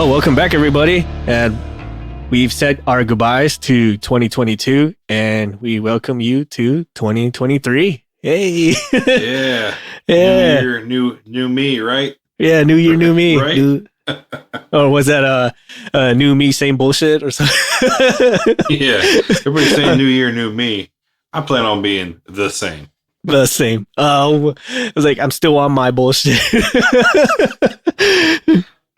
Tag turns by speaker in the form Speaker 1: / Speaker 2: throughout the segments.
Speaker 1: Well, welcome back, everybody. And we've said our goodbyes to 2022 and we welcome you to 2023. Hey.
Speaker 2: Yeah.
Speaker 1: Yeah.
Speaker 2: New year, new me, right?
Speaker 1: Yeah, new year, new me.
Speaker 2: Right?
Speaker 1: Or was that new me, same bullshit or something?
Speaker 2: Yeah. Everybody's saying new year, new me. I plan on being the same.
Speaker 1: The same. I was like, I'm still on my bullshit.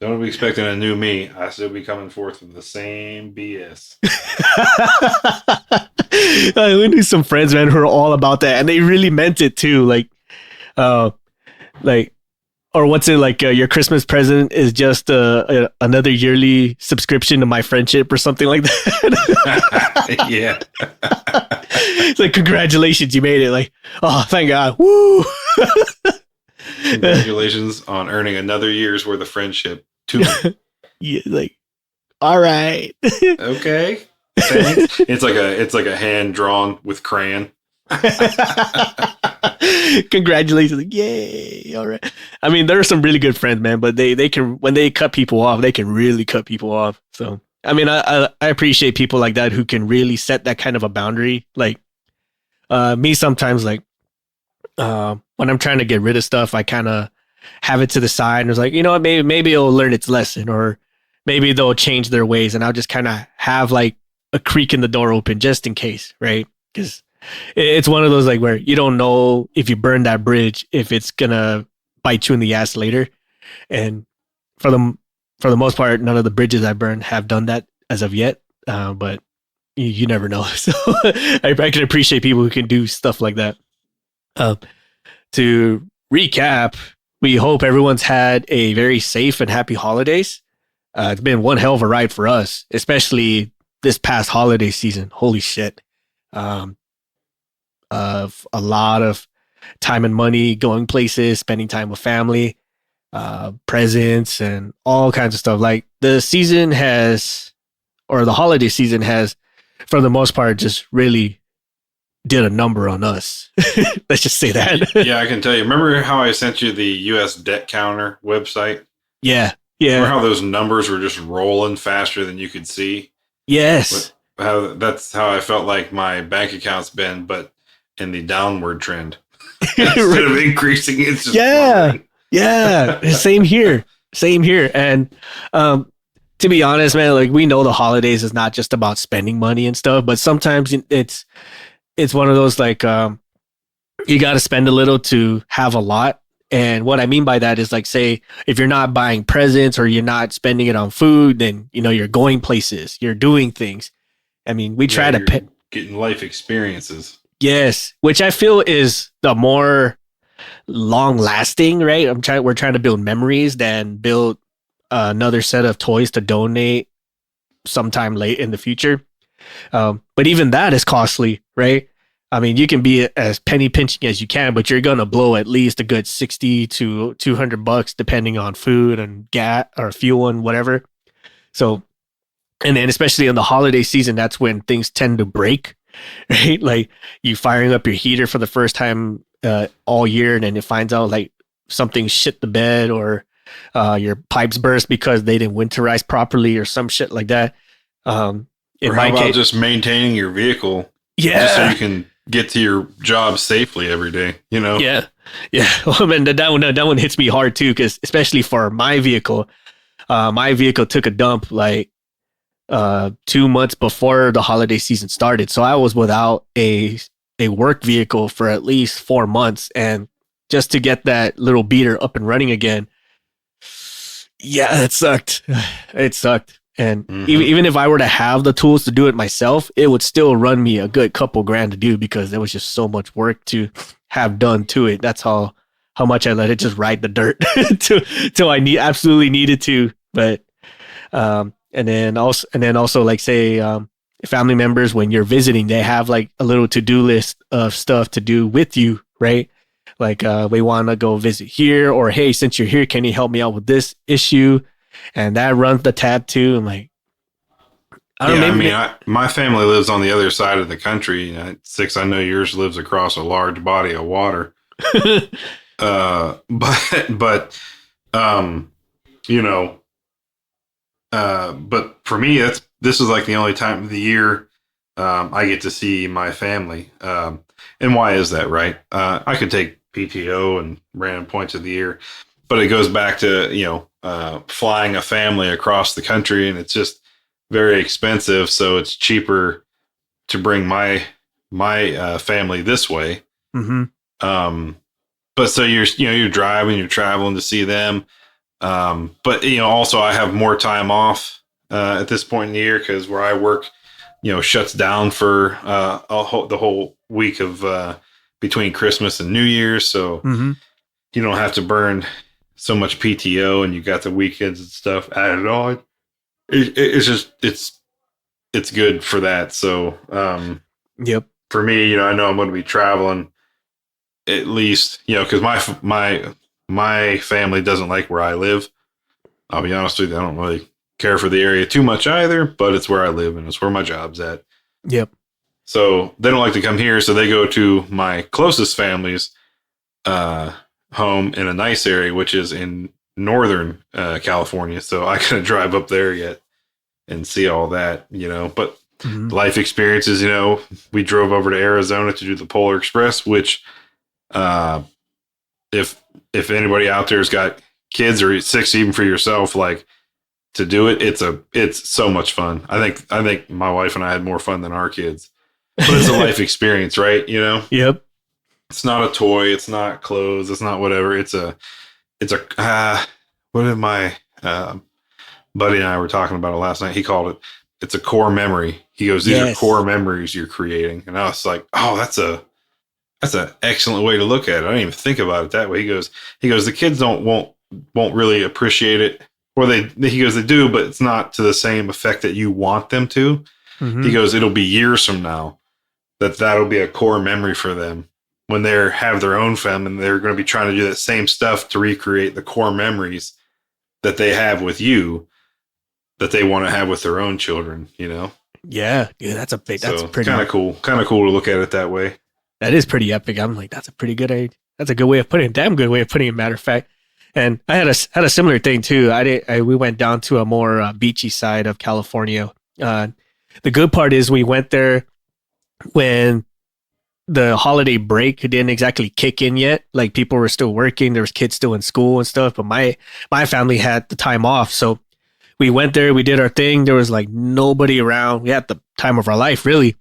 Speaker 2: Don't be expecting a new me. I still be coming forth with the same BS.
Speaker 1: We knew some friends, man, who are all about that, and they really meant it too. Or what's it like? Your Christmas present is just another yearly subscription to my friendship or something like that.
Speaker 2: Yeah.
Speaker 1: It's like, congratulations, you made it. Like, oh, thank God. Woo.
Speaker 2: Congratulations on earning another year's worth of friendship.
Speaker 1: Yeah, like, all right.
Speaker 2: Okay. Thanks. It's like a hand drawn with crayon.
Speaker 1: Congratulations. Like, yay. All right. I mean, there are some really good friends, man, but they can, when they cut people off, they can really cut people off. So, I mean, I appreciate people like that who can really set that kind of a boundary. Like, me sometimes, like, when I'm trying to get rid of stuff, I kind of have it to the side and it's like, you know what, maybe it'll learn its lesson, or maybe they'll change their ways, and I'll just kind of have like a creak in the door open just in case, right? Because it's one of those like where you don't know if you burn that bridge if it's gonna bite you in the ass later. And for the most part, none of the bridges I burned have done that as of yet. But you never know. So I can appreciate people who can do stuff like that. To recap, we hope everyone's had a very safe and happy holidays. It's been one hell of a ride for us, especially this past holiday season. Holy shit. Of a lot of time and money going places, spending time with family, presents, and all kinds of stuff. Like the holiday season has, for the most part, just really did a number on us. Let's just say that.
Speaker 2: Yeah, I can tell you. Remember how I sent you the U.S. debt counter website?
Speaker 1: Yeah.
Speaker 2: Remember how those numbers were just rolling faster than you could see?
Speaker 1: Yes.
Speaker 2: That's how I felt like my bank account's been, but in the downward trend. Instead of increasing, it's just plummeting.
Speaker 1: Yeah. Same here. And to be honest, man, like, we know the holidays is not just about spending money and stuff, but sometimes it's one of those like you got to spend a little to have a lot. And what I mean by that is, like, say if you're not buying presents or you're not spending it on food, then you're going places, you're doing things. I mean, we try to
Speaker 2: getting life experiences.
Speaker 1: Yes, which I feel is the more long lasting, right? We're trying to build memories than build another set of toys to donate sometime late in the future. But even that is costly, right? I mean, you can be as penny pinching as you can, but you're going to blow at least a good $60 to $200 depending on food and gas or fuel and whatever. So, and then especially in the holiday season, that's when things tend to break, right? Like, you firing up your heater for the first time all year, and then it finds out like something shit the bed, or your pipes burst because they didn't winterize properly or some shit like that.
Speaker 2: Or how about just maintaining your vehicle?
Speaker 1: Yeah.
Speaker 2: Just so you can get to your job safely every day,
Speaker 1: Yeah. Well, man, that one hits me hard too, because especially for my vehicle took a dump like 2 months before the holiday season started. So I was without a work vehicle for at least 4 months, and just to get that little beater up and running again, yeah, it sucked. And even if I were to have the tools to do it myself, it would still run me a good couple grand to do, because there was just so much work to have done to it. That's how much I let it just ride the dirt till I absolutely needed to. But and then also like, say family members, when you're visiting, they have like a little to-do list of stuff to do with you, right? Like we want to go visit here, or hey, since you're here, can you help me out with this issue? And that runs the tab too. I'm like,
Speaker 2: my family lives on the other side of the country. Six, I know yours lives across a large body of water. But But for me, this is like the only time of the year I get to see my family. And why is that, right? I could take PTO and random points of the year, but it goes back to, flying a family across the country, and it's just very expensive. So it's cheaper to bring my family this way.
Speaker 1: Mm-hmm.
Speaker 2: But so you're driving, you're traveling to see them. But also I have more time off at this point in the year because where I work, shuts down for the whole week of between Christmas and New Year's. So you don't have to burn so much PTO, and you got the weekends and stuff added on. It's good for that. So
Speaker 1: yep.
Speaker 2: For me, I know I'm going to be traveling at least, because my family doesn't like where I live. I'll be honest with you, I don't really care for the area too much either, but it's where I live and it's where my job's at.
Speaker 1: Yep.
Speaker 2: So they don't like to come here, so they go to my closest family's home in a nice area, which is in northern California. So I gotta drive up there yet and see all that, But life experiences, we drove over to Arizona to do the Polar Express, which if anybody out there has got kids or 6 even for yourself, like to do it, it's so much fun. I think my wife and I had more fun than our kids, but it's a life experience, right?
Speaker 1: Yep.
Speaker 2: It's not a toy. It's not clothes. It's not whatever. It's a what did my buddy and I were talking about it last night. He called it, it's a core memory. He goes, these are core memories you're creating. And I was like, oh, that's an excellent way to look at it. I didn't even think about it that way. He goes, the kids won't really appreciate it. Or they do, but it's not to the same effect that you want them to. He goes, it'll be years from now that'll be a core memory for them when they have their own family, and they're going to be trying to do that same stuff to recreate the core memories that they have with you that they want to have with their own children,
Speaker 1: Yeah, that's pretty
Speaker 2: kind of cool. Kind of cool to look at it that way.
Speaker 1: That is pretty epic. I'm like, that's a pretty good idea. That's a good way of putting it. Damn good way of putting it, matter of fact. And I had a similar thing too. We went down to a more beachy side of California. The good part is we went there when the holiday break didn't exactly kick in yet. Like people were still working. There was kids still in school and stuff, but my family had the time off. So we went there, we did our thing. There was like nobody around. We had the time of our life really,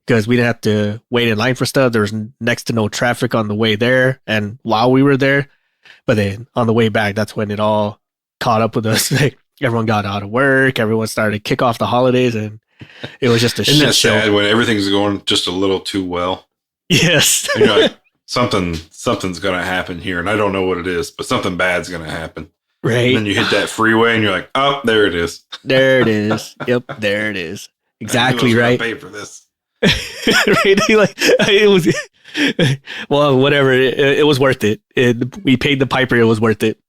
Speaker 1: because we didn't have to wait in line for stuff. There was next to no traffic on the way there and while we were there. But then on the way back, that's when it all caught up with us. Like everyone got out of work. Everyone started to kick off the holidays, and it was just a shit show. Isn't that
Speaker 2: sad when everything's going just a little too well?
Speaker 1: Yes.
Speaker 2: And you're like, something's going to happen here, and I don't know what it is, but something bad's going to happen.
Speaker 1: Right.
Speaker 2: And then you hit that freeway, and you're like, oh, there it is.
Speaker 1: There it is. Yep, there it is. Exactly right.
Speaker 2: Pay for this.
Speaker 1: Right? Like it was. Well, whatever. It was worth it. We paid the piper. It was worth it.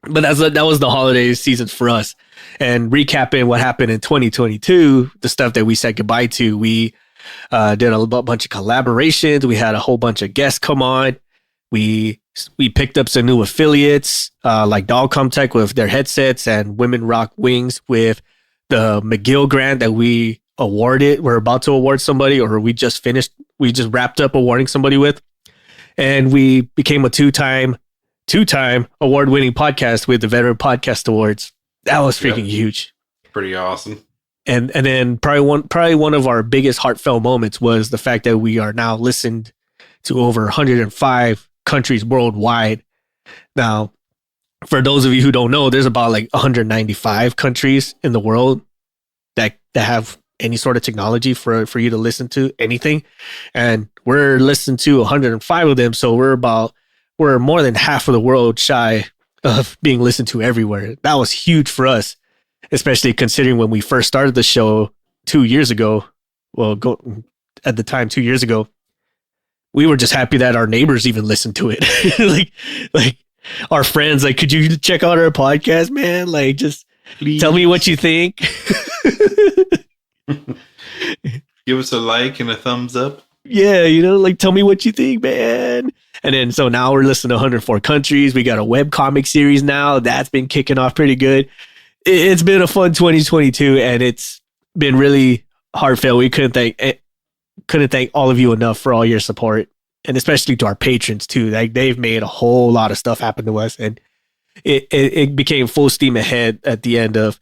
Speaker 1: But that was the holiday season for us. And recapping what happened in 2022, the stuff that we said goodbye to, we did a bunch of collaborations. We had a whole bunch of guests come on. We picked up some new affiliates like Dogcom Tech with their headsets and Women Rock Wings with the McGill grant that we awarded. We're about to award somebody, or we just wrapped up awarding somebody with. And we became a two-time award-winning podcast with the Veteran Podcast Awards. That was freaking huge.
Speaker 2: Pretty awesome.
Speaker 1: And then probably one of our biggest heartfelt moments was the fact that we are now listened to over 105 countries worldwide. Now, for those of you who don't know, there's about like 195 countries in the world that have any sort of technology for you to listen to anything. And we're listened to 105 of them. So we're more than half of the world shy of being listened to everywhere. That was huge for us, especially considering when we first started the show 2 years ago. Well, at the time, 2 years ago, we were just happy that our neighbors even listened to it. like our friends, like, could you check out our podcast, man? Like, just please tell me what you think.
Speaker 2: Give us a like and a thumbs up.
Speaker 1: Yeah, like, tell me what you think, man. And then, so now we're listening to 104 countries. We got a webcomic series now. That's been kicking off pretty good. it's been a fun 2022, and it's been really heartfelt. We couldn't thank all of you enough for all your support, and especially to our patrons too. Like they've made a whole lot of stuff happen to us, and it became full steam ahead at the end of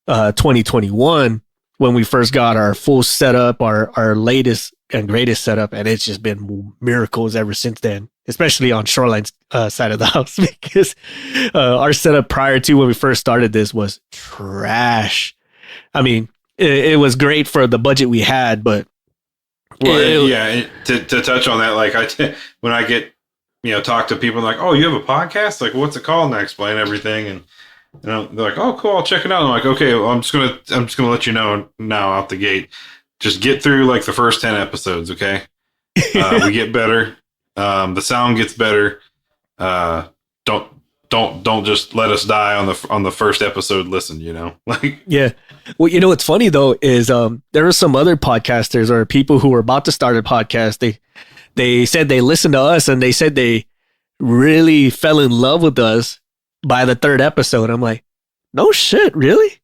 Speaker 1: 2021 when we first got our full setup, our latest and greatest setup, and it's just been miracles ever since then. Especially on Shoreline's side of the house, because our setup prior to when we first started this was trash. I mean, it was great for the budget we had, but
Speaker 2: to touch on that, like when I get talk to people like, oh, you have a podcast, like what's it called, and I explain everything, and they're like, oh, cool, I'll check it out. And I'm like, okay, well, I'm just gonna let you know now out the gate, just get through like the first 10 episodes, okay? We get better. The sound gets better. Don't just let us die on the first episode. Listen, like
Speaker 1: yeah. Well, what's funny though is there were some other podcasters or people who were about to start a podcast. They said they listened to us and they said they really fell in love with us by the third episode. I'm like, no shit, really?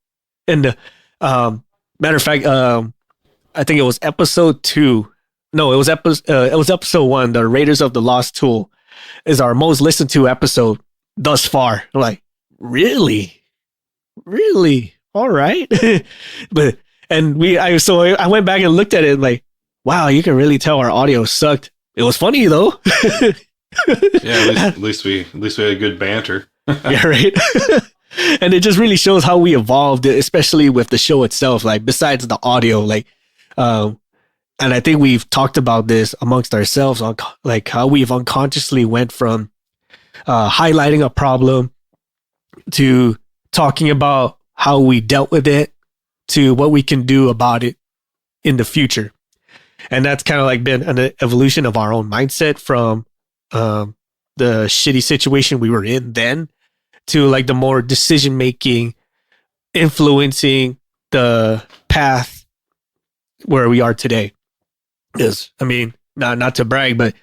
Speaker 1: And matter of fact, I think it was episode 2. No, it was episode 1. The Raiders of the Lost Tool is our most listened to episode thus far. I'm like, really? All right. But I went back and looked at it and like, wow, you can really tell our audio sucked. It was funny though.
Speaker 2: Yeah, at least we had good banter.
Speaker 1: Yeah, right. And it just really shows how we evolved, especially with the show itself. Like besides the audio, like and I think we've talked about this amongst ourselves on like how we've unconsciously went from highlighting a problem to talking about how we dealt with it to what we can do about it in the future. And that's kind of like been an evolution of our own mindset from the shitty situation we were in then to like the more decision making, influencing the path where we are today. Is, I mean, not to brag, but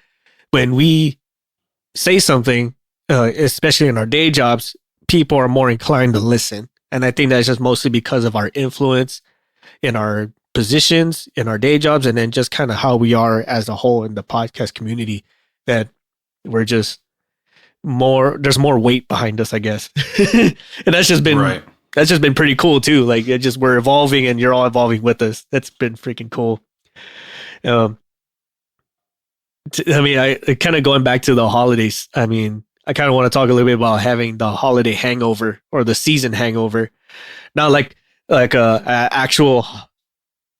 Speaker 1: when we say something, especially in our day jobs, people are more inclined to listen. And I think that's just mostly because of our influence in our positions, in our day jobs, and then just kind of how we are as a whole in the podcast community, that we're just there's more weight behind us, I guess. And that's just been pretty cool too. Like we're evolving and you're all evolving with us. That's been freaking cool. I mean, I kind of going back to the holidays. I mean, I kind of want to talk a little bit about having the holiday hangover or the season hangover, not like a actual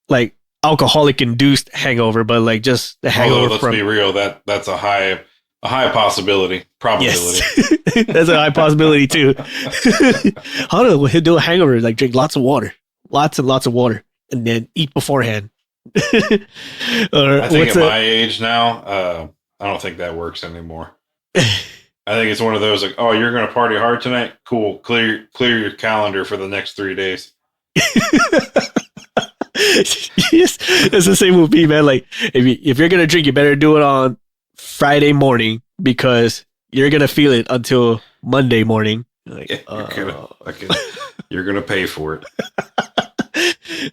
Speaker 1: like alcoholic induced hangover, but like just the hangover.
Speaker 2: Let's be real. That's a high probability.
Speaker 1: Yes. That's a high possibility too. How do do a hangover? Like drink lots of water, lots and lots of water, and then eat beforehand.
Speaker 2: I think at my age now, I don't think that works anymore. I think it's one of those like, oh, you're going to party hard tonight? Cool. Clear your calendar for the next 3 days.
Speaker 1: Yes, it's the same with me, man. Like if you're going to drink, you better do it on Friday morning because you're going to feel it until Monday morning. Like,
Speaker 2: you're gonna pay for it.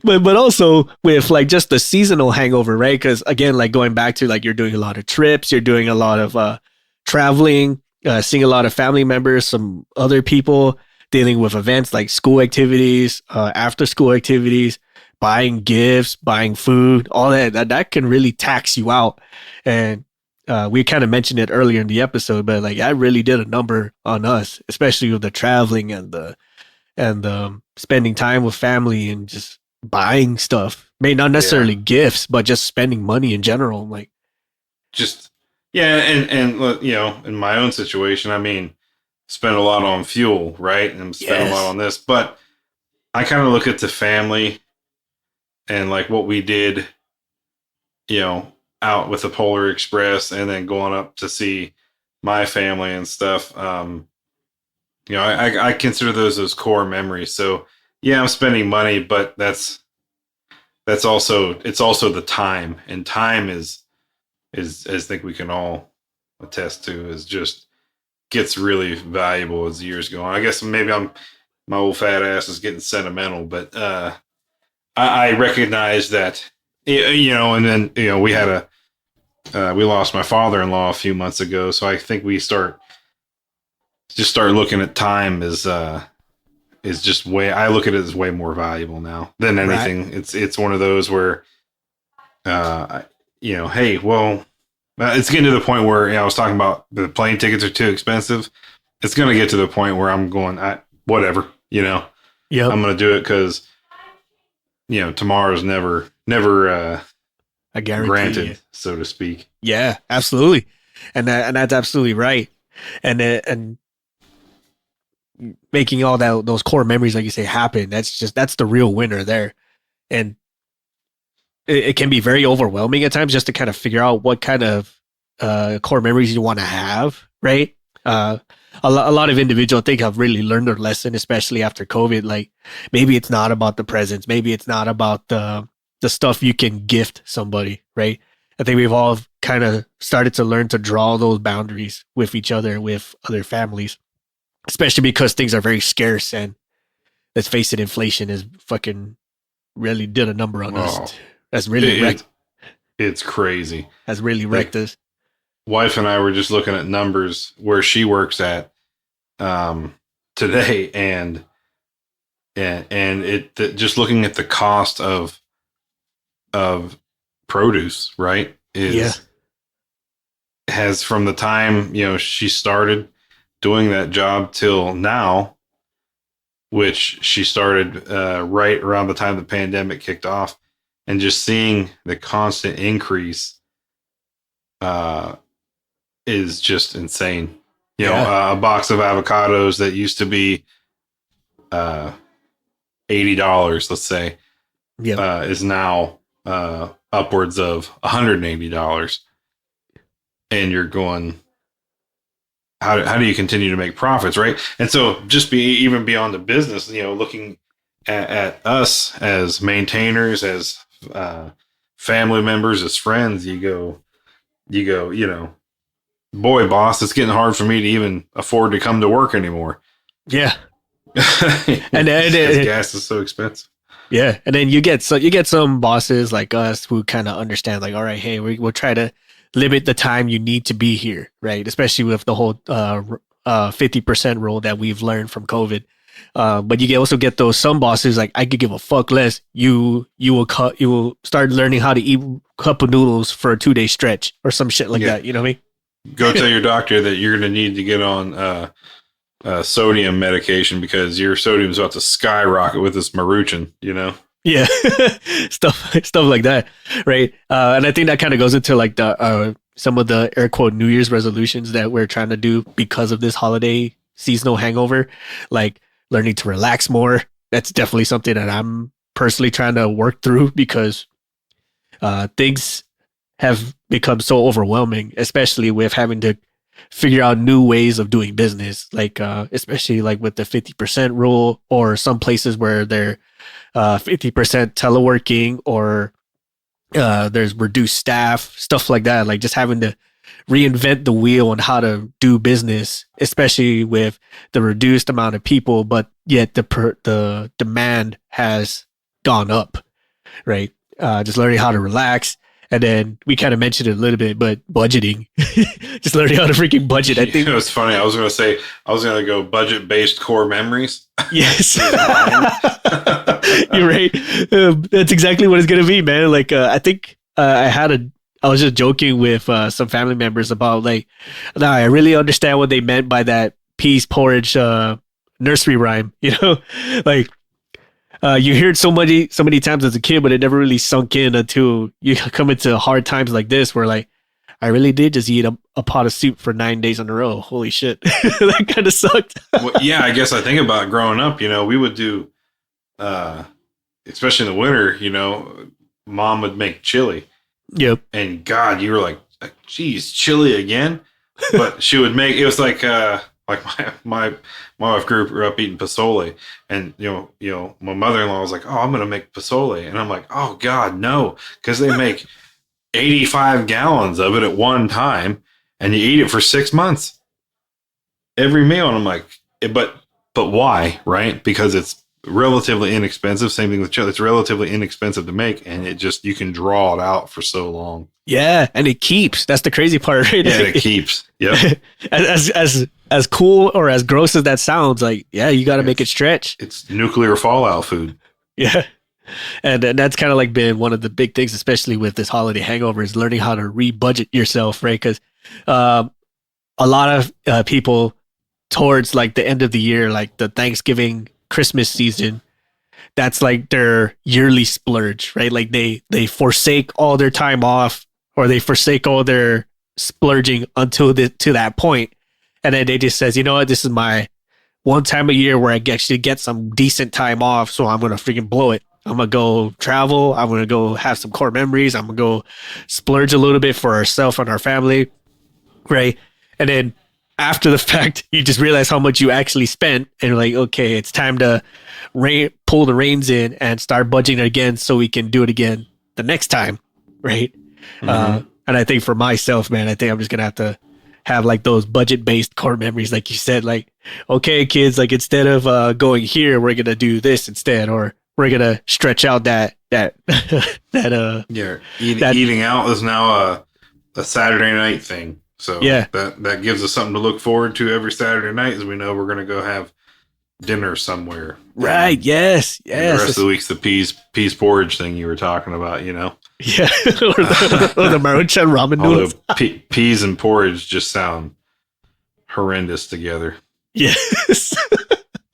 Speaker 1: But also with like just the seasonal hangover, right? Because again, like going back to like you're doing a lot of trips, you're doing a lot of traveling, seeing a lot of family members, some other people, dealing with events like school activities, after school activities, buying gifts, buying food, all that can really tax you out. And we kind of mentioned it earlier in the episode, but like I really did a number on us, especially with the traveling and the spending time with family and just buying stuff. May not necessarily gifts, but just spending money in general. Like
Speaker 2: just and you know, in my own situation, I mean, spend a lot on fuel, right? And spend a lot on this, but I kind of look at the family and like what we did, you know, out with the Polar Express and then going up to see my family and stuff. You know, I consider those as core memories. So yeah, I'm spending money, but it's also the time, and time is I think we can all attest to, is just gets really valuable as the years go on. I guess maybe I'm my old fat ass is getting sentimental, but I recognize that, and then, we had we lost my father-in-law a few months ago. So I think we start looking at time as, is just I look at it as way more valuable now than anything. Right. It's one of those where, hey, well, it's getting to the point where, I was talking about the plane tickets are too expensive. It's going to get to the point where I'm going, whatever, I'm going to do it because, tomorrow's never,
Speaker 1: I guarantee
Speaker 2: granted,
Speaker 1: you.
Speaker 2: So to speak.
Speaker 1: Yeah, absolutely. And that's absolutely right. And making all those core memories, like you say, happen. That's the real winner there. And it can be very overwhelming at times just to kind of figure out what kind of core memories you want to have, right? A lot of individuals, I think, have really learned their lesson, especially after COVID. Like, maybe it's not about the presents. Maybe it's not about the stuff you can gift somebody, right? I think we've all kind of started to learn to draw those boundaries with each other, with other families, especially because things are very scarce. And let's face it, inflation is fucking really did a number on us. That's really wrecked.
Speaker 2: It's crazy.
Speaker 1: Has really wrecked us.
Speaker 2: Wife and I were just looking at numbers where she works at today, and just looking at the cost of produce, right? Has, from the time she started doing that job till now, which she started right around the time the pandemic kicked off, and just seeing the constant increase is just insane. A box of avocados that used to be $80, let's say, is now upwards of $180. And you're going, how do you continue to make profits, right? And so just even beyond the business, looking at us as maintainers, as family members, as friends, you go, boy, boss, it's getting hard for me to even afford to come to work anymore.
Speaker 1: Yeah.
Speaker 2: and gas is so expensive.
Speaker 1: Yeah. And then you get some bosses like us who kind of understand, like, all right, hey, we'll try to limit the time you need to be here, right? Especially with the whole 50% rule that we've learned from COVID. But you also get those some bosses like, I could give a fuck less. You will start learning how to eat a cup of noodles for a 2-day stretch or some shit like that. You know what I mean?
Speaker 2: Go tell your doctor that you're going to need to get on sodium medication because your sodium is about to skyrocket with this Maruchan,
Speaker 1: Yeah, stuff like that, right? And I think that kind of goes into like the some of the air quote New Year's resolutions that we're trying to do because of this holiday seasonal hangover, like learning to relax more. That's definitely something that I'm personally trying to work through because things have become so overwhelming, especially with having to figure out new ways of doing business, like especially like with the 50% rule, or some places where they're 50% teleworking, or there's reduced staff, stuff like that. Like just having to reinvent the wheel on how to do business, especially with the reduced amount of people, but yet the demand has gone up, right? Just learning how to relax. And then we kind of mentioned it a little bit, but budgeting, just learning how to freaking budget. I think
Speaker 2: it was funny. I was going to go budget-based core memories.
Speaker 1: Yes. You're right. That's exactly what it's going to be, man. Like, I think I was just joking with some family members about like, now I really understand what they meant by that peas porridge nursery rhyme, like, you hear it so many times as a kid, but it never really sunk in until you come into hard times like this, where like, I really did just eat a pot of soup for 9 days in a row. Holy shit. That kind of sucked.
Speaker 2: Well, yeah, I guess I think about growing up, we would do, especially in the winter, mom would make chili.
Speaker 1: Yep.
Speaker 2: And God, you were like, geez, chili again? But she would make, it was like my wife grew up eating pozole, and my mother-in-law was like, oh, I'm gonna make pozole, and I'm like, oh God, no, because they make 85 gallons of it at one time, and you eat it for 6 months every meal. And I'm like, but but why? Right? Because it's relatively inexpensive. Same thing with chili. It's relatively inexpensive to make, and you can draw it out for so long.
Speaker 1: Yeah, and it keeps. That's the crazy part, right?
Speaker 2: Yeah, it keeps. Yep.
Speaker 1: as cool or as gross as that sounds, like, yeah, you got to make it stretch.
Speaker 2: It's nuclear fallout food.
Speaker 1: Yeah. And that's kind of like been one of the big things, especially with this holiday hangover, is learning how to re-budget yourself, right? Because a lot of people towards like the end of the year, like the Thanksgiving, Christmas season, that's like their yearly splurge, right? Like they forsake all their time off, or they forsake all their splurging until to that point, and then they just says, you know what, this is my one time a year where I actually get some decent time off, so I'm gonna freaking blow it. I'm gonna go travel. I'm gonna go have some core memories. I'm gonna go splurge a little bit for ourselves and our family, right? And then after the fact, you just realize how much you actually spent, and you're like, okay, it's time to pull the reins in and start budgeting again, so we can do it again the next time, right? Mm-hmm. And I think for myself, man, I think I'm just gonna have to have like those budget-based core memories, like you said, like, okay, kids, like instead of going here, we're gonna do this instead, or we're gonna stretch out that
Speaker 2: eating out is now a Saturday night thing. So
Speaker 1: yeah,
Speaker 2: that gives us something to look forward to every Saturday night, as we know we're gonna go have dinner somewhere.
Speaker 1: Right. Yes.
Speaker 2: And the rest of the week's the peas porridge thing you were talking about, you know?
Speaker 1: Yeah. or the Maruchan ramen noodles.
Speaker 2: Peas and porridge just sound horrendous together.
Speaker 1: Yes.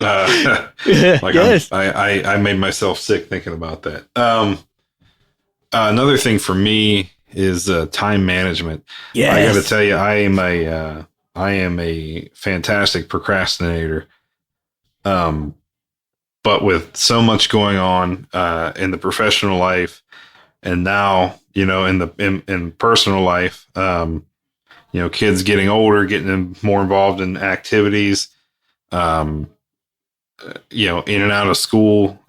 Speaker 2: Yes. I made myself sick thinking about that. Another thing for me is time management. Yes. I got to tell you, I am a fantastic procrastinator. But with so much going on in the professional life, and now, you know, in personal life, you know, kids getting older, getting more involved in activities, you know, in and out of school,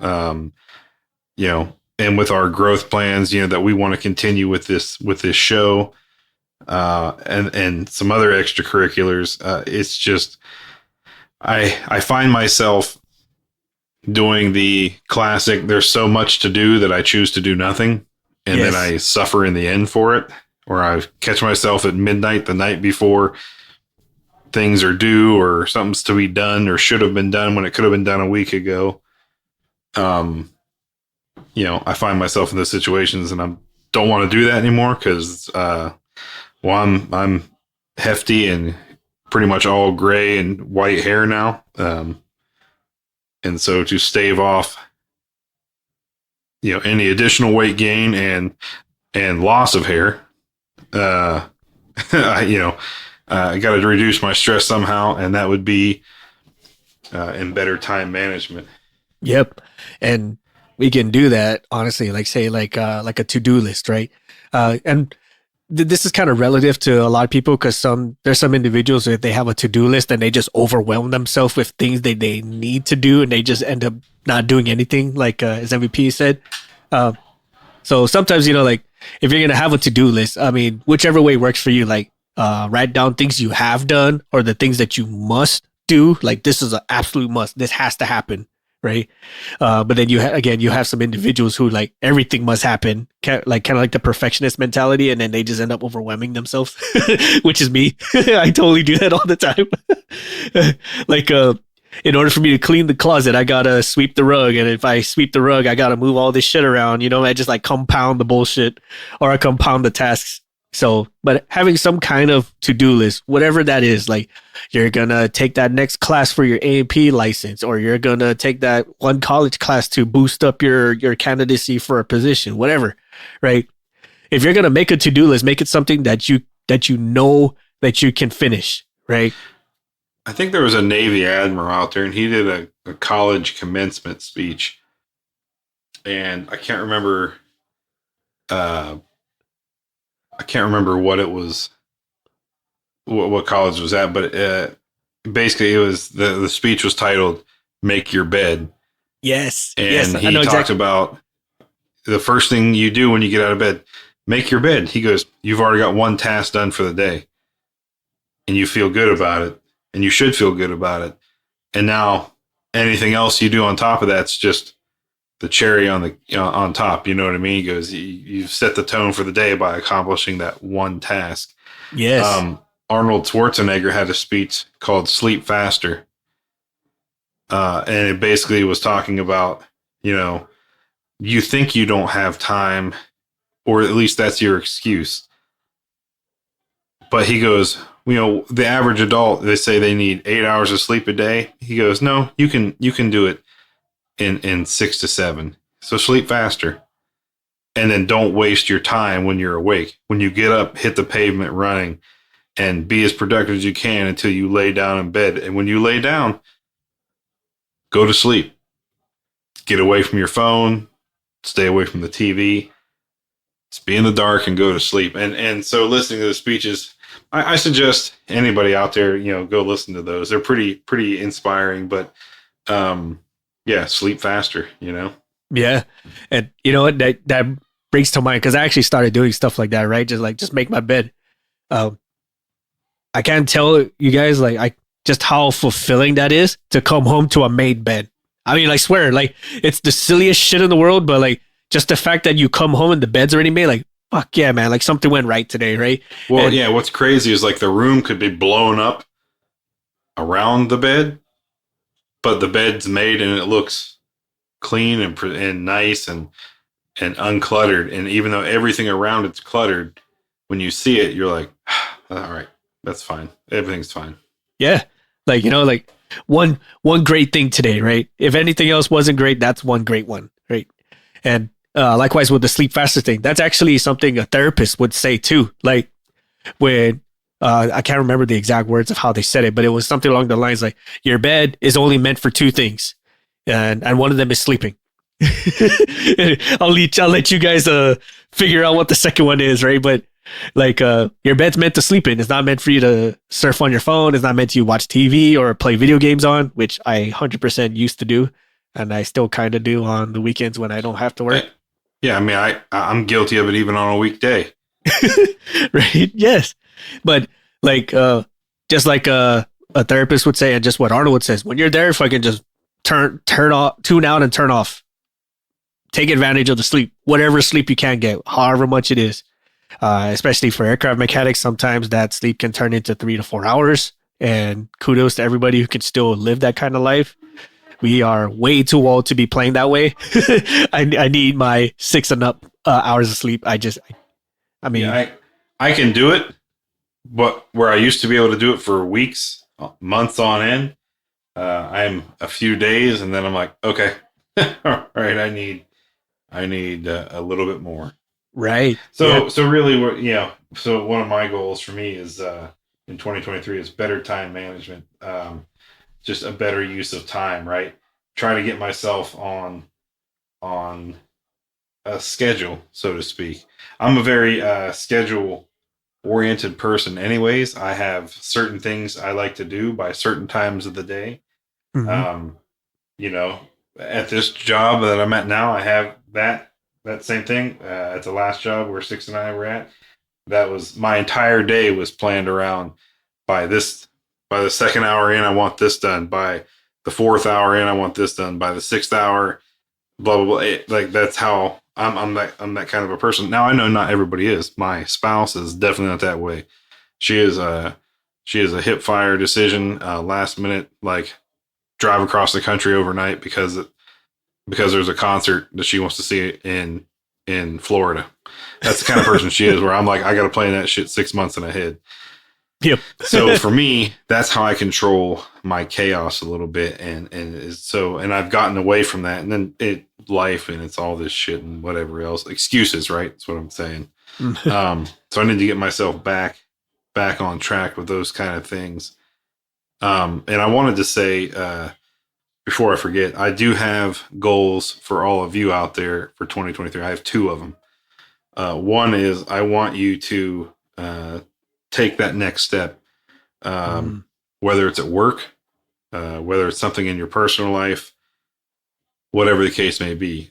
Speaker 2: you know, and with our growth plans, you know, that we want to continue with this show, and some other extracurriculars, it's just, I find myself doing the classic, there's so much to do that I choose to do nothing. And then I suffer in the end for it. Or I catch myself at midnight the night before things are due, or something's to be done or should have been done when it could have been done a week ago. You know, I find myself in those situations, and I don't want to do that anymore because, well, I'm hefty and pretty much all gray and white hair now. And so to stave off, you know, any additional weight gain and loss of hair, I got to reduce my stress somehow, and that would be in better time management. Yep.
Speaker 1: And we can do that, honestly, like say like a to-do list, right? And this is kind of relative to a lot of people, because there's some individuals that they have a to-do list and they just overwhelm themselves with things that they need to do, and they just end up not doing anything, like as MVP said. So sometimes, you know, like if you're going to have a to-do list, I mean, whichever way works for you, like write down things you have done or the things that you must do. Like, this is an absolute must. This has to happen. Right. But then you have some individuals who like everything must happen, kind of like the perfectionist mentality. And then they just end up overwhelming themselves, which is me. I totally do that all the time. Like, in order for me to clean the closet, I got to sweep the rug. And if I sweep the rug, I got to move all this shit around, you know, I just like compound the bullshit, or I compound the tasks. So, but having some kind of to-do list, whatever that is, like you're going to take that next class for your A&P license, or you're going to take that one college class to boost up your candidacy for a position, whatever, right? If you're going to make a to-do list, make it something that you know that you can finish, right?
Speaker 2: I think there was a Navy admiral out there, and he did a college commencement speech, and I can't remember what it was, what college was at, but basically it was the speech was titled "Make Your Bed."
Speaker 1: Yes,
Speaker 2: and
Speaker 1: yes,
Speaker 2: he talked about the first thing you do when you get out of bed, make your bed. He goes, "You've already got one task done for the day, and you feel good about it, and you should feel good about it. And now anything else you do on top of that's just the cherry on the on top. You know what I mean? He goes, you've set the tone for the day by accomplishing that one task.
Speaker 1: Yes.
Speaker 2: Arnold Schwarzenegger had a speech called "Sleep Faster," and it basically was talking about, you think you don't have time, or at least that's your excuse. But he goes, the average adult, they say they need 8 hours of sleep a day. He goes, no, you can do it in 6 to 7. So sleep faster. And then don't waste your time when you're awake. When you get up, hit the pavement running and be as productive as you can until you lay down in bed. And when you lay down, go to sleep. Get away from your phone. Stay away from the TV. Just be in the dark and go to sleep. And so listening to the speeches, I suggest anybody out there, go listen to those. They're pretty inspiring, but sleep faster,
Speaker 1: Yeah. And you know what, that brings to mind, because I actually started doing stuff like that, right? Just make my bed. I can't tell you guys just how fulfilling that is to come home to a made bed. I mean, I swear, it's the silliest shit in the world, but just the fact that you come home and the bed's already made, fuck yeah, man, something went right today, right?
Speaker 2: Well, yeah, what's crazy is the room could be blown up around the bed, but the bed's made and it looks clean and nice and uncluttered. And even though everything around it's cluttered, when you see it, you're like, all right, that's fine. Everything's fine.
Speaker 1: Yeah. One great thing today, right? If anything else wasn't great, that's one great one, right? And likewise with the sleep faster thing, that's actually something a therapist would say too. When I can't remember the exact words of how they said it, but it was something along the lines your bed is only meant for two things, and one of them is sleeping. I'll let you guys figure out what the second one is, right? But your bed's meant to sleep in. It's not meant for you to surf on your phone. It's not meant to watch TV or play video games on, which I 100% used to do, and I still kind of do on the weekends when I don't have to work.
Speaker 2: Yeah, I mean, I'm guilty of it even on a weekday.
Speaker 1: Right? Yes. But just like a therapist would say, and just what Arnold says, when you're there, if I can just tune out and turn off, take advantage of the sleep, whatever sleep you can get, however much it is. Especially for aircraft mechanics, sometimes that sleep can turn into 3 to 4 hours. And kudos to everybody who can still live that kind of life. We are way too old to be playing that way. I need my 6 and up hours of sleep. I
Speaker 2: can do it, but where I used to be able to do it for weeks, months on end, I'm a few days, and then I'm like, okay, all right, I need a little bit more.
Speaker 1: Right.
Speaker 2: So really, so one of my goals for me is in 2023 is better time management. Just a better use of time, right? Try to get myself on a schedule, so to speak. I'm a very schedule oriented person anyways. I have certain things I like to do by certain times of the day. Mm-hmm. At this job that I'm at now, I have that same thing. At the last job where 6 and I were at, that was my entire day was planned around by the second hour in, I want this done. By the 4th hour in, I want this done. By the 6th hour, blah, blah, blah. That's how I'm that kind of a person. Now I know not everybody is. My spouse is definitely not that way. She is a hip fire decision, last minute, drive across the country overnight because there's a concert that she wants to see in Florida. That's the kind of person she is, where I'm like, I got to plan that shit 6 months in ahead.
Speaker 1: Yep.
Speaker 2: So for me, that's how I control my chaos a little bit. And I've gotten away from that. And then life and it's all this shit and whatever else. Excuses, right? That's what I'm saying. So I need to get myself back on track with those kind of things. And I wanted to say, before I forget, I do have goals for all of you out there for 2023. I have 2 of them. One is I want you to take that next step, whether it's at work, whether it's something in your personal life, whatever the case may be.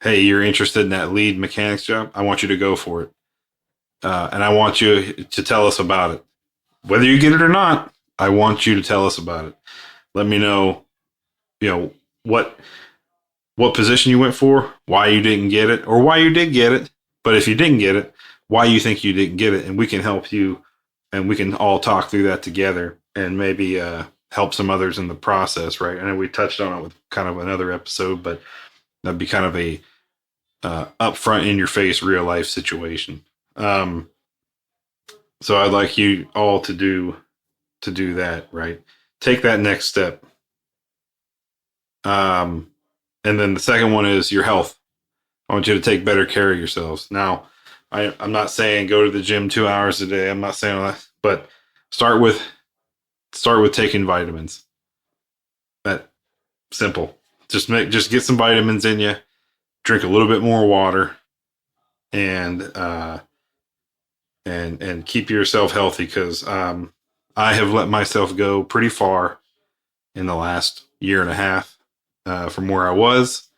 Speaker 2: Hey, you're interested in that lead mechanics job? I want you to go for it. And I want you to tell us about it. Whether you get it or not, I want you to tell us about it. Let me know you know, what position you went for, why you didn't get it, or why you did get it. But if you didn't get it, why you think you didn't get it, and we can help you, and we can all talk through that together, and maybe help some others in the process, right? I know we touched on it with kind of another episode, but that'd be kind of a upfront, in your face, real life situation. So I'd like you all to do that, right? Take that next step. And then the second one is your health. I want you to take better care of yourselves. Now, I'm not saying go to the gym 2 hours a day. I'm not saying that, but start with taking vitamins. That simple. Just get some vitamins in you. Drink a little bit more water, and keep yourself healthy, because I have let myself go pretty far in the last year and a half from where I was,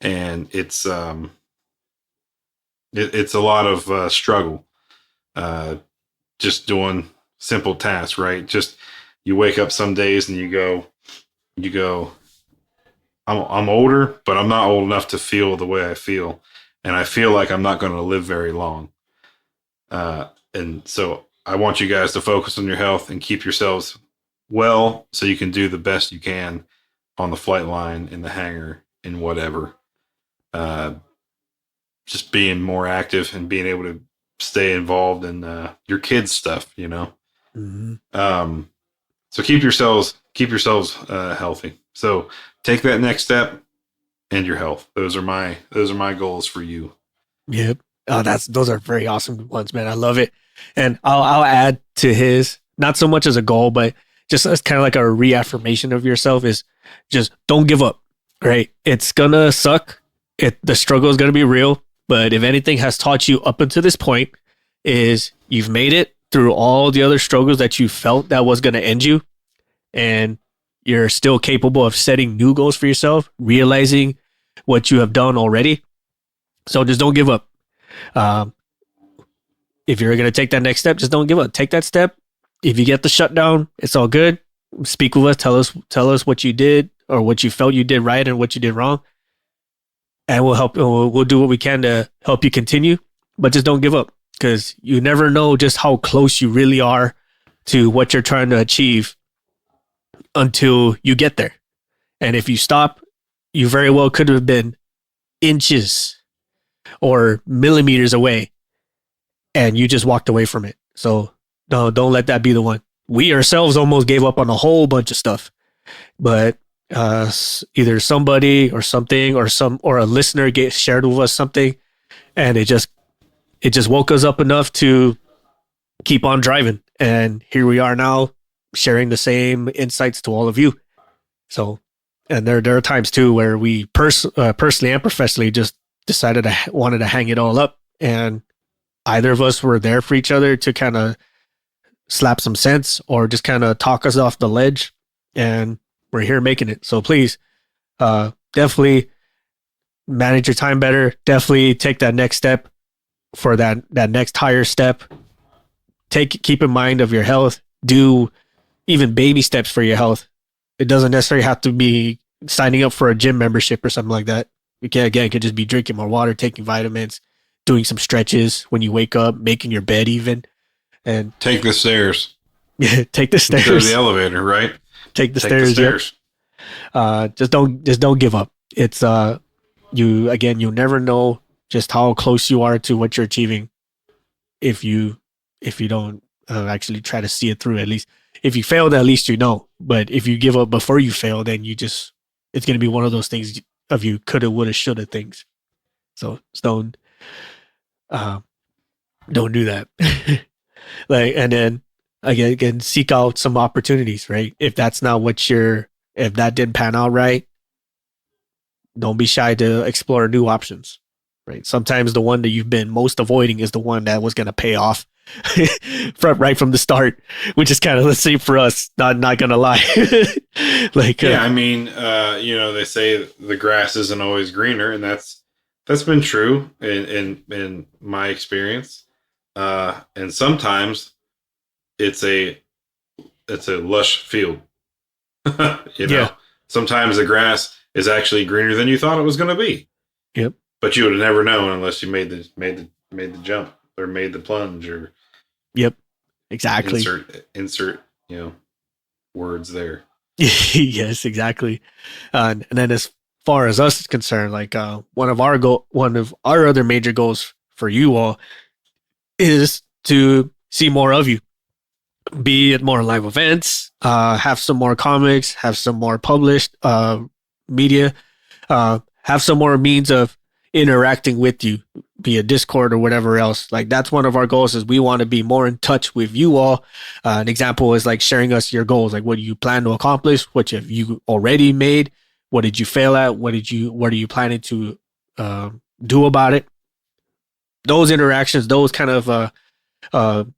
Speaker 2: and it's a lot of struggle, just doing simple tasks, right? Just you wake up some days and you go, I'm older, but I'm not old enough to feel the way I feel, and I feel like I'm not going to live very long. And so I want you guys to focus on your health and keep yourselves well, so you can do the best you can on the flight line, in the hangar, in whatever. Just being more active and being able to stay involved in your kids' stuff, you know.
Speaker 1: Mm-hmm.
Speaker 2: So keep yourselves healthy. So take that next step, and your health. Those are my goals for you.
Speaker 1: Yep. Oh, those are very awesome ones, man. I love it. And I'll add to his, not so much as a goal, but just as kind of like a reaffirmation of yourself, is just don't give up. Right? It's gonna suck. The struggle is gonna be real. But if anything has taught you up until this point, is you've made it through all the other struggles that you felt that was gonna end you, and you're still capable of setting new goals for yourself, realizing what you have done already. So just don't give up. If you're going to take that next step, just don't give up. Take that step. If you get the shutdown, it's all good. Speak with us. Tell us what you did, or what you felt you did right and what you did wrong. And we'll help. We'll do what we can to help you continue, but just don't give up, because you never know just how close you really are to what you're trying to achieve until you get there. And if you stop, you very well could have been inches or millimeters away, and you just walked away from it. So no, don't let that be the one. We ourselves almost gave up on a whole bunch of stuff, but either somebody or something or a listener shared with us something, and it just woke us up enough to keep on driving. And here we are now, sharing the same insights to all of you. So, and there are times too where we personally and professionally just decided wanted to hang it all up, and either of us were there for each other to kind of slap some sense or just kind of talk us off the ledge, and we're here making it. So please, definitely manage your time better. Definitely take that next step for that next higher step. Keep in mind of your health. Do even baby steps for your health. It doesn't necessarily have to be signing up for a gym membership or something like that. It could just be drinking more water, taking vitamins, doing some stretches when you wake up, making your bed even, and
Speaker 2: take the stairs.
Speaker 1: Yeah, take the stairs.
Speaker 2: Instead of the elevator, right?
Speaker 1: Take the stairs. Yep. Just don't give up. It's you never know just how close you are to what you're achieving if you don't actually try to see it through. At least if you failed, at least you know. But if you give up before you fail, then it's going to be one of those things of you coulda, woulda, shoulda things. So don't do that. And then again, seek out some opportunities, right? If that's not if that didn't pan out right, don't be shy to explore new options, right? Sometimes the one that you've been most avoiding is the one that was going to pay off right from the start, which is kind of, let's say for us, not going to lie.
Speaker 2: I mean, they say the grass isn't always greener, and that's been true in my experience. And sometimes it's a lush field, sometimes the grass is actually greener than you thought it was going to be.
Speaker 1: Yep.
Speaker 2: But you would have never known unless you made the jump or made the plunge or
Speaker 1: Yep. Exactly.
Speaker 2: Insert, words there.
Speaker 1: Yes, exactly. And then as far as us is concerned, like one of our other major goals for you all is to see more of you, be at more live events, have some more comics, have some more published media, have some more means of interacting with you, be a Discord or whatever else. Like that's one of our goals is we want to be more in touch with you all. An example is like sharing us your goals. Like what do you plan to accomplish? What have you already made? What did you fail at? What are you planning to do about it? Those interactions, those kind of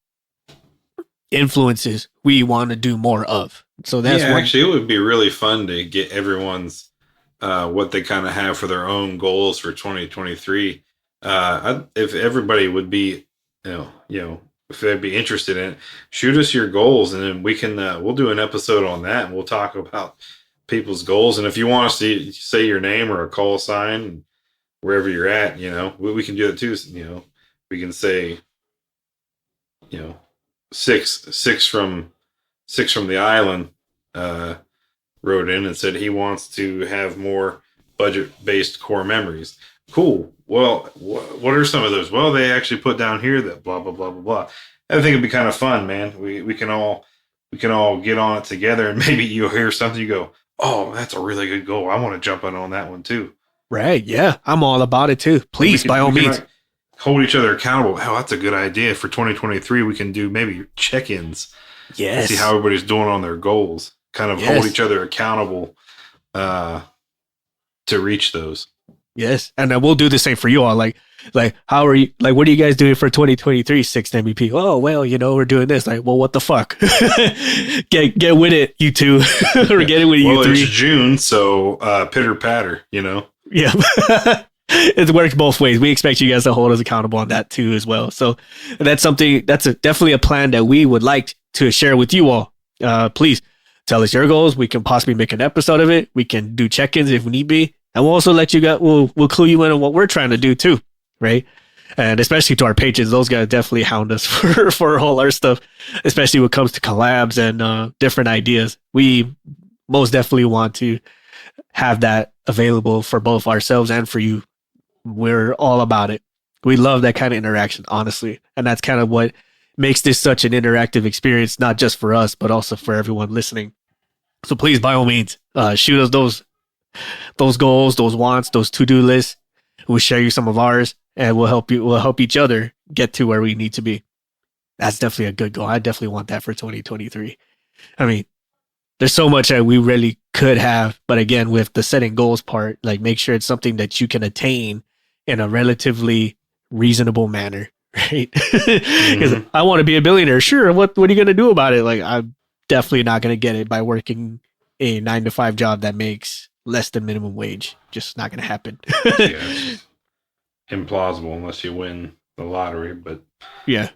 Speaker 1: influences we want to do more of. So that's
Speaker 2: actually it would be really fun to get everyone's what they kind of have for their own goals for 2023. If everybody would be, if they'd be interested in it, shoot us your goals, and then we can we'll do an episode on that, and we'll talk about people's goals. And if you want us to say your name or a call sign wherever you're at, we can do that too. We can say, six from the island wrote in and said he wants to have more budget-based core memories. Cool. Well, what are some of those? Well, they actually put down here that blah blah blah blah blah. I think it'd be kind of fun, man. We can all get on it together, and maybe you'll hear something, you go, "Oh, that's a really good goal. I want to jump in on that one too."
Speaker 1: Right? Yeah, I'm all about it too. Please, by all means,
Speaker 2: hold each other accountable. Oh, that's a good idea for 2023. We can do maybe check-ins.
Speaker 1: Yes.
Speaker 2: See how everybody's doing on their goals. Kind of hold each other accountable to reach those.
Speaker 1: Yes, and then we'll do the same for you all. Like, how are you? Like, what are you guys doing for 2023 sixth MVP? Oh, well, we're doing this. Like, well, what the fuck? get with it, you two, or get it with you three.
Speaker 2: It's June, so pitter patter.
Speaker 1: Yeah, it works both ways. We expect you guys to hold us accountable on that too, as well. So that's something. That's definitely a plan that we would like to share with you all. Please tell us your goals. We can possibly make an episode of it. We can do check-ins if need be. And we'll also let you guys, we'll clue you in on what we're trying to do too, right? And especially to our patrons, those guys definitely hound us for all our stuff, especially when it comes to collabs and different ideas. We most definitely want to have that available for both ourselves and for you. We're all about it. We love that kind of interaction, honestly. And that's kind of what makes this such an interactive experience, not just for us, but also for everyone listening. So please, by all means, shoot us those goals, those wants, those to-do lists. We'll share you some of ours, and we'll help each other get to where we need to be. That's definitely a good goal. I definitely want that for 2023. I mean, there's so much that we really could have, but again, with the setting goals part, like make sure it's something that you can attain in a relatively reasonable manner, right? Because I want to be a billionaire. Sure. What are you going to do about it? Like, I'm definitely not going to get it by working a 9-to-5 job that makes less than minimum wage. Just not going to happen.
Speaker 2: It's implausible unless you win the lottery, but
Speaker 1: yeah,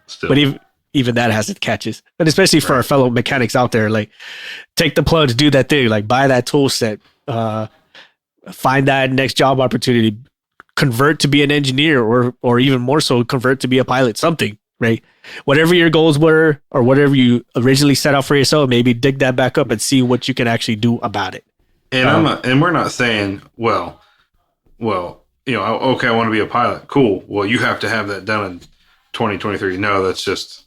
Speaker 2: still.
Speaker 1: But even that has its catches, and especially for our fellow mechanics out there, like take the plunge, do that thing, like buy that tool set, find that next job opportunity, convert to be an engineer, or even more so, convert to be a pilot, something, right? Whatever your goals were, or whatever you originally set out for yourself, maybe dig that back up and see what you can actually do about it.
Speaker 2: And and we're not saying, well, okay, I want to be a pilot. Cool. Well, you have to have that done in 2023. No, that's just,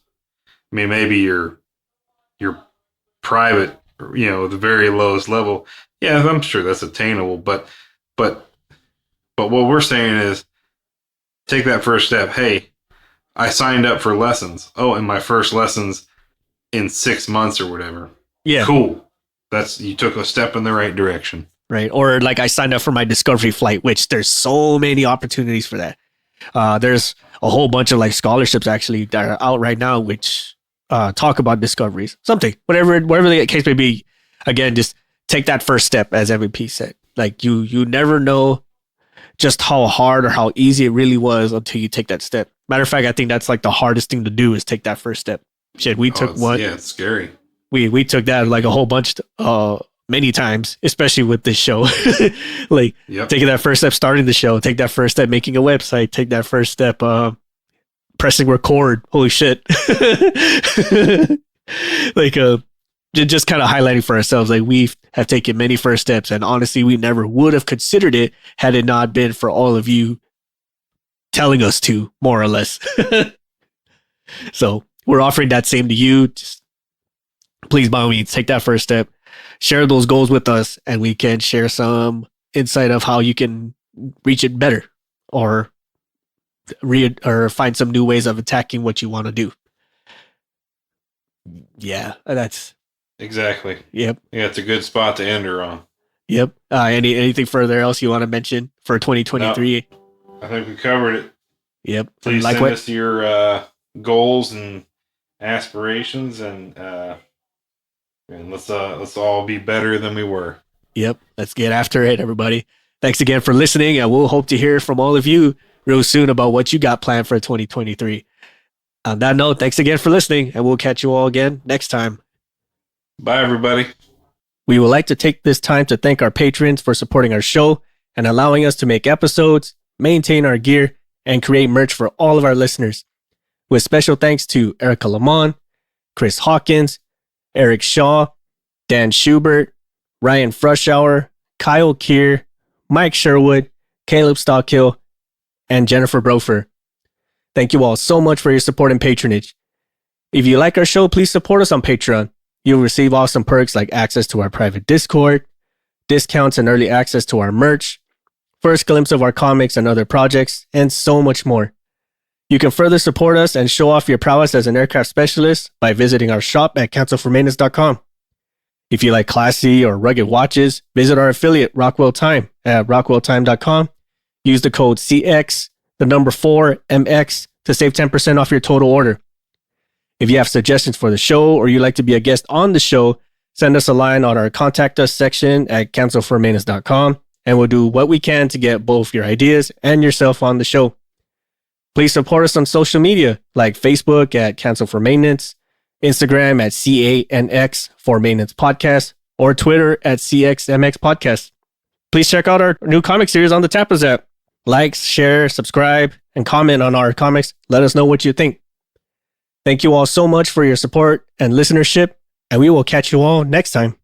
Speaker 2: I mean, maybe your private, the very lowest level. Yeah, I'm sure that's attainable. But what we're saying is take that first step. Hey, I signed up for lessons. Oh, and my first lessons in 6 months or whatever.
Speaker 1: Yeah.
Speaker 2: Cool. You took a step in the right direction.
Speaker 1: Right. Or like I signed up for my discovery flight, which there's so many opportunities for that. There's a whole bunch of like scholarships actually that are out right now, which talk about discoveries, something, whatever the case may be. Again, just take that first step, as MVP said. Like you never know just how hard or how easy it really was until you take that step. Matter of fact, I think that's like the hardest thing to do is take that first step. Shit, we took one.
Speaker 2: Yeah, it's scary.
Speaker 1: We took that like a whole bunch many times, especially with this show. Like
Speaker 2: Yep.
Speaker 1: taking that first step, starting the show, take that first step, making a website, take that first step, pressing record. Holy shit. Like, just kind of highlighting for ourselves, like we have taken many first steps, and honestly, we never would have considered it had it not been for all of you telling us to, more or less. So we're offering that same to you. Just please, by all means, take that first step, share those goals with us, and we can share some insight of how you can reach it better, or find some new ways of attacking what you want to do. Yeah, that's
Speaker 2: Exactly.
Speaker 1: yep.
Speaker 2: Yeah, it's a good spot to end her on.
Speaker 1: Yep. Anything further else you want to mention for 2023?
Speaker 2: I think we covered it.
Speaker 1: Yep.
Speaker 2: Please
Speaker 1: Like
Speaker 2: send
Speaker 1: what?
Speaker 2: us your goals and aspirations, and let's all be better than we were.
Speaker 1: Yep. Let's get after it, everybody. Thanks again for listening, and we'll hope to hear from all of you real soon about what you got planned for 2023. On that note, thanks again for listening, and we'll catch you all again next time.
Speaker 2: Bye, everybody.
Speaker 1: We would like to take this time to thank our patrons for supporting our show and allowing us to make episodes, maintain our gear, and create merch for all of our listeners. With special thanks to Erica Lamont, Chris Hawkins, Eric Shaw, Dan Schubert, Ryan Frushauer, Kyle Keir, Mike Sherwood, Caleb Stockhill, and Jennifer Brofer. Thank you all so much for your support and patronage. If you like our show, please support us on Patreon. You'll receive awesome perks like access to our private Discord, discounts and early access to our merch, first glimpse of our comics and other projects, and so much more. You can further support us and show off your prowess as an aircraft specialist by visiting our shop at cancelformaintenance.com. If you like classy or rugged watches, visit our affiliate Rockwell Time at rockwelltime.com. Use the code CX4MX to save 10% off your total order. If you have suggestions for the show or you'd like to be a guest on the show, send us a line on our contact us section at cancelformaintenance.com, and we'll do what we can to get both your ideas and yourself on the show. Please support us on social media like Facebook at Cancel for Maintenance, Instagram at CANX for Maintenance Podcast, or Twitter at CXMX Podcast. Please check out our new comic series on the Tapas app. Like, share, subscribe, and comment on our comics. Let us know what you think. Thank you all so much for your support and listenership, and we will catch you all next time.